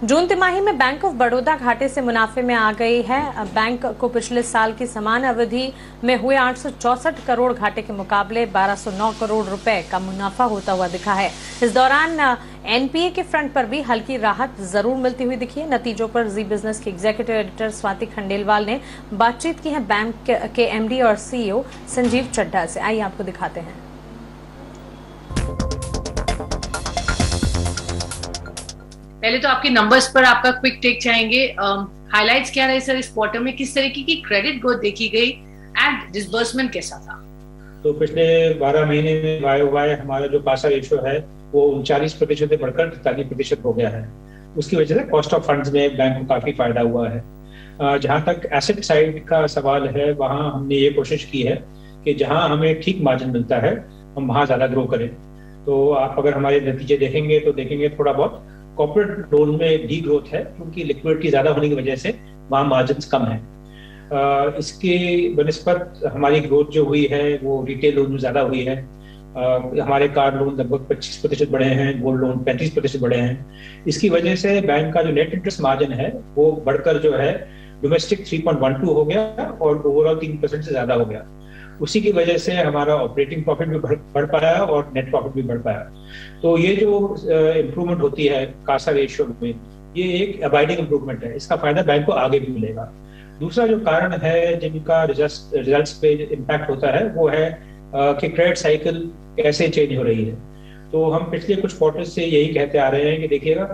जून तिमाही में bank of Baroda घाटे से मुनाफे में आ गई है। बैंक को पिछले साल की समान अवधि में हुए 864 करोड़ घाटे के मुकाबले 1209 करोड़ रुपए का मुनाफा होता हुआ दिखा है। इस दौरान एनपीए के फ्रंट पर भी हल्की राहत जरूर मिलती हुई दिखी है। नतीजों पर जी बिजनेस के एग्जीक्यूटिव एडिटर स्वाति खंडेलवाल ने बातचीत की है बैंक के एमडी और सीईओ संजीव चड्ढा से। आइए आपको दिखाते हैं। पहले तो आपके नंबर्स पर आपका क्विक टेक चाहेंगे। हाइलाइट्स क्या रहे सर इस क्वार्टर में, किस तरीके की क्रेडिट ग्रोथ देखी गई एंड डिसबर्समेंट कैसा था? तो पिछले 12 महीने में वाई हमारा जो कासा रेशियो है वो 39% से बढ़कर 43% हो गया है। उसकी वजह से कॉस्ट ऑफ फंड्स में बैंक को काफी फायदा हुआ है। जहां तक एसेट साइड का सवाल है, वहां हमने ये कोशिश की है कि जहां हमें ठीक मार्जिन मिलता है हम वहां ज्यादा ग्रो करें। तो आप अगर हमारे नतीजे देखेंगे तो देखेंगे थोड़ा बहुत कॉर्पोरेट लोन में डी ग्रोथ है, क्योंकि लिक्विडिटी ज्यादा होने की वजह से वहां मार्जिन कम है। इसके बनस्पत हमारी ग्रोथ जो हुई है वो रिटेल लोन में ज्यादा हुई है। हमारे कार लोन लगभग 25% बढ़े हैं, गोल्ड लोन 35% बढ़े हैं। इसकी वजह से बैंक का जो नेट इंटरेस्ट मार्जिन है वो बढ़कर जो है डोमेस्टिक 3.12 हो गया और ओवरऑल 3% से ज्यादा हो गया। उसी की वजह से हमारा ऑपरेटिंग प्रॉफिट भी बढ़ पाया और नेट प्रॉफिट भी बढ़ पाया। तो ये जो इम्प्रूवमेंट होती है कासा रेशियो में, ये एक अबाइडिंग इम्प्रूवमेंट है। इसका फायदा बैंक को आगे भी मिलेगा। दूसरा जो कारण है जिनका रिजल्ट्स पे इम्पैक्ट होता है वो है कि क्रेडिट साइकिल कैसे चेंज हो रही है। तो हम पिछले कुछ क्वार्टर से यही कहते आ रहे हैं कि देखिएगा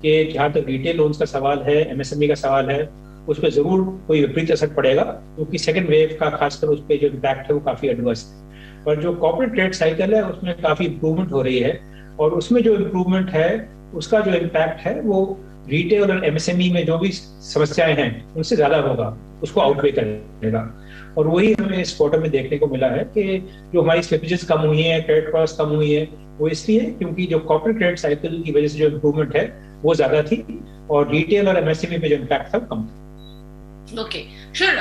कि जहाँ तक रिटेल लोन्स का सवाल है, एमएसएमई का सवाल है, उस पर जरूर कोई विपरीत असर पड़ेगा, क्योंकि सेकंड वेव का खासकर उस पर जो इम्पैक्ट है वो काफी एडवर्स है। पर जो कॉर्पोरेट क्रेडिट साइकिल है उसमें काफी इम्प्रूवमेंट हो रही है, और उसमें जो इम्प्रूवमेंट है उसका जो इम्पैक्ट है वो रिटेल और एमएसएमई में जो भी समस्याएं हैं उनसे ज्यादा होगा, उसको आउटवे करेगा। और वही हमें इस क्वार्टर में देखने को मिला है कि जो हमारी स्लिपेजेस कम हुई है, क्रेडिट कॉस्ट कम हुई है, वो इसलिए क्योंकि जो कॉर्पोरेट क्रेडिट साइकिल की वजह से जो इम्प्रूवमेंट है वो ज्यादा थी और रिटेल और एमएसएमई पे जो इम्पैक्ट था कम था। Okay sure.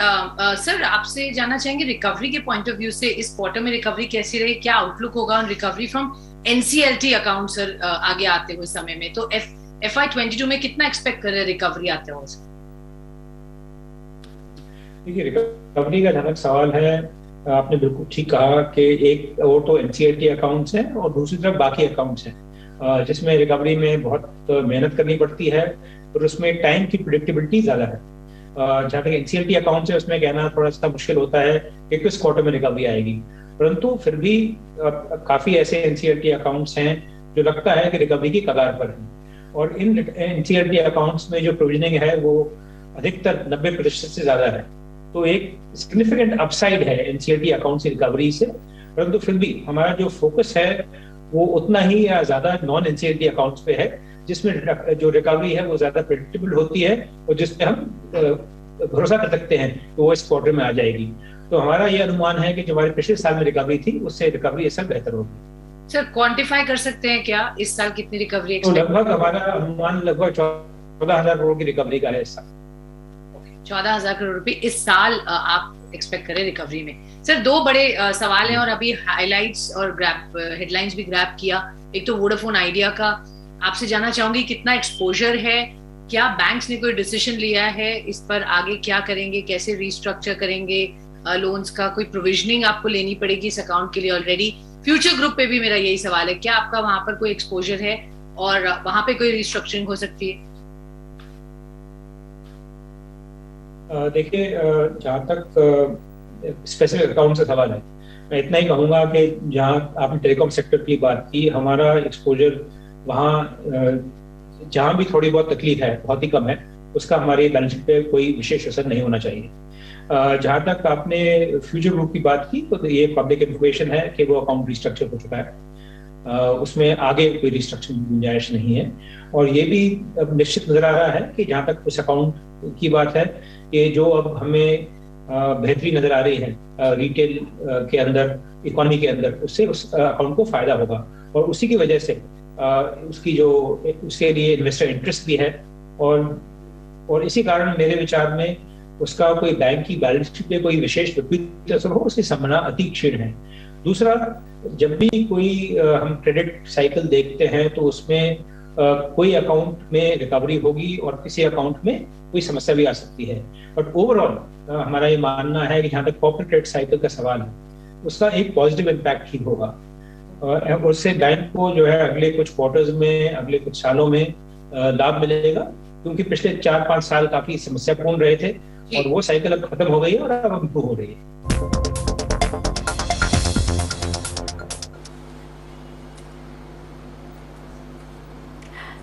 सर आपसे जानना चाहेंगे रिकवरी के पॉइंट ऑफ व्यू से इस क्वार्टर में रिकवरी कैसी रही, क्या आउटलुक होगा on recovery from NCLT account sir आगे आते हुए समय में? तो FY22 में कितना एक्सपेक्ट कर रहे हैं रिकवरी आते हुए? देखिए, रिकवरी का जहां तक सवाल है, आपने बिल्कुल ठीक कहा कि एक वो तो एनसीएलटी अकाउंट्स हैं और दूसरी तरफ बाकी अकाउंट्स हैं जिसमें रिकवरी में बहुत मेहनत करनी पड़ती है और उसमें टाइम की प्रेडिक्टेबिलिटी ज्यादा है। जहाँ तक एनसीएलटी अकाउंट्स है उसमें कहना थोड़ा सा मुश्किल होता है कि किस क्वार्टर में रिकवरी आएगी, परंतु फिर भी काफी ऐसे एनसीएलटी अकाउंट्स हैं जो लगता है कि रिकवरी की कगार पर हैं। और इन एनसीएलटी अकाउंट्स में जो प्रोविजनिंग है वो अधिकतर 90% से ज्यादा है। तो एक सिग्निफिकेंट अपसाइड है एनसीएलटी अकाउंट की रिकवरी से, परंतु फिर भी हमारा जो फोकस है वो उतना ही या ज्यादा नॉन एनसीएलटी अकाउंट्स पे है, जिसमें जो रिकवरी है वो ज्यादा प्रेडिक्टेबल होती है और जिसपे हम भरोसा कर सकते हैं कि वो इस क्वार्टर में आ जाएगी। तो हमारा ये अनुमान है कि जो हमारे पिछले साल में रिकवरी थी उससे रिकवरी इस साल बेहतर होगी। सर क्वांटिफाई कर सकते हैं क्या इस साल कितनी रिकवरी? तो लगभग हमारा अनुमान लगभग 14,000 करोड़ की रिकवरी का है इस साल। 14,000 करोड़ रुपए इस साल आप एक्सपेक्ट करें रिकवरी में। सर दो बड़े सवाल हैं और अभी हाइलाइट्स और हेडलाइंस भी ग्रैब किया। एक तो वोडाफोन आइडिया का, आपसे जानना चाहूंगी कितना एक्सपोजर है, क्या बैंक्स ने कोई डिसीजन लिया है इस पर, आगे क्या करेंगे, कैसे रिस्ट्रक्चर करेंगे लोन्स का, कोई प्रोविजनिंग आपको लेनी पड़ेगी इस अकाउंट के लिए ऑलरेडी? फ्यूचर ग्रुप पे भी मेरा यही सवाल है, क्या आपका वहां पर कोई एक्सपोजर है और वहां पे कोई रिस्ट्रक्चरिंग हो सकती है? देखिए, जहाँ तक स्पेसिफिक अकाउंट से सवाल है, मैं इतना ही कहूंगा कि जहाँ आपने टेलीकॉम सेक्टर की बात की, हमारा एक्सपोजर वहाँ जहाँ भी थोड़ी बहुत तकलीफ है, बहुत ही कम है, उसका हमारी बैलेंस शीट पे कोई विशेष असर नहीं होना चाहिए। जहाँ तक आपने फ्यूचर ग्रुप की बात की, तो ये पब्लिक इन्फॉर्मेशन है कि वो अकाउंट रिस्ट्रक्चर हो चुका है। उसमें आगे कोई रिस्ट्रक्चर की गुंजाइश नहीं है। और ये भी अब निश्चित नजर आ रहा है कि जहाँ तक उस अकाउंट की बात है कि जो अब हमें बेहतरी नजर आ रही है रिटेल के अंदर, इकोनॉमी के अंदर, उससे उस अकाउंट को फायदा होगा और उसी की वजह से उसकी जो उसके लिए इन्वेस्टर इंटरेस्ट भी है। और इसी कारण मेरे विचार में उसका कोई बैंक की बैलेंस शीट पे कोई विशेष विपरीत असर हो, उसकी संभावना अति क्षीण है। दूसरा, जब भी कोई हम क्रेडिट साइकिल देखते हैं तो उसमें कोई अकाउंट में रिकवरी होगी और किसी अकाउंट में कोई समस्या भी आ सकती है। बट ओवरऑल हमारा ये मानना है कि जहाँ तक कॉर्पोरेट क्रेडिट साइकिल का सवाल है, उसका एक पॉजिटिव इम्पैक्ट ही होगा और उससे बैंक को जो है अगले कुछ क्वार्टर्स में, अगले कुछ सालों में लाभ मिलेगा, क्योंकि पिछले 4-5 साल काफी समस्यापूर्ण रहे थे और वो साइकिल अब खत्म हो गई है और अब इम्प्रूव हो रही है।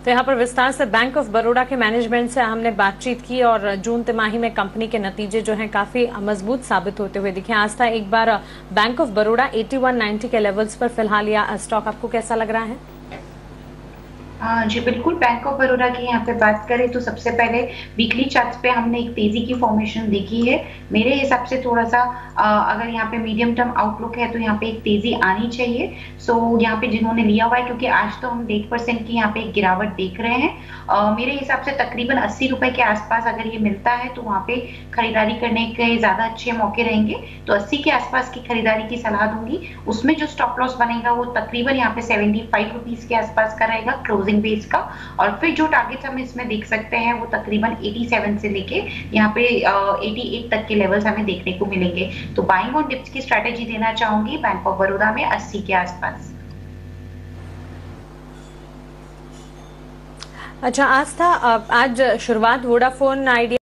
तो यहाँ पर विस्तार से बैंक ऑफ बड़ौदा के मैनेजमेंट से हमने बातचीत की और जून तिमाही में कंपनी के नतीजे जो हैं काफी मजबूत साबित होते हुए दिखे। आस्था, एक बार बैंक ऑफ बड़ौदा 8190 के लेवल्स पर फिलहाल यह स्टॉक आपको कैसा लग रहा है? जी बिल्कुल, बैंक ऑफ बड़ौदा की यहाँ पे बात करें तो सबसे पहले वीकली चार्ट्स पे हमने एक तेजी की फॉर्मेशन देखी है। मेरे हिसाब से थोड़ा सा अगर यहाँ पे मीडियम टर्म आउटलुक है तो यहाँ पे एक तेजी आनी चाहिए। सो यहाँ पे जिन्होंने लिया हुआ है, क्योंकि आज तो हम 1% की यहाँ पे एक गिरावट देख रहे हैं, मेरे हिसाब से तकरीबन 80 रुपए के आसपास अगर ये मिलता है तो वहाँ पे खरीदारी करने के ज्यादा अच्छे मौके रहेंगे। तो 80 के आसपास की खरीदारी की सलाह दूंगी। उसमें जो स्टॉप लॉस बनेगा वो तकरीबन यहाँ पे 75 रुपीज के आसपास का रहेगा क्लोजिंग बेस का, और फिर जो टारगेट्स हम इसमें देख सकते हैं वो तकरीबन 87 से लेके यहाँ पे 88 तक के लेवल्स हमें देखने को मिलेंगे। तो बाइंग ऑन डिप्स की स्ट्रैटेजी देना चाहूंगी बैंक ऑफ बड़ौदा में 80 के आसपास। अच्छा आस्था, आज शुरुआत वोडाफोन आइडिया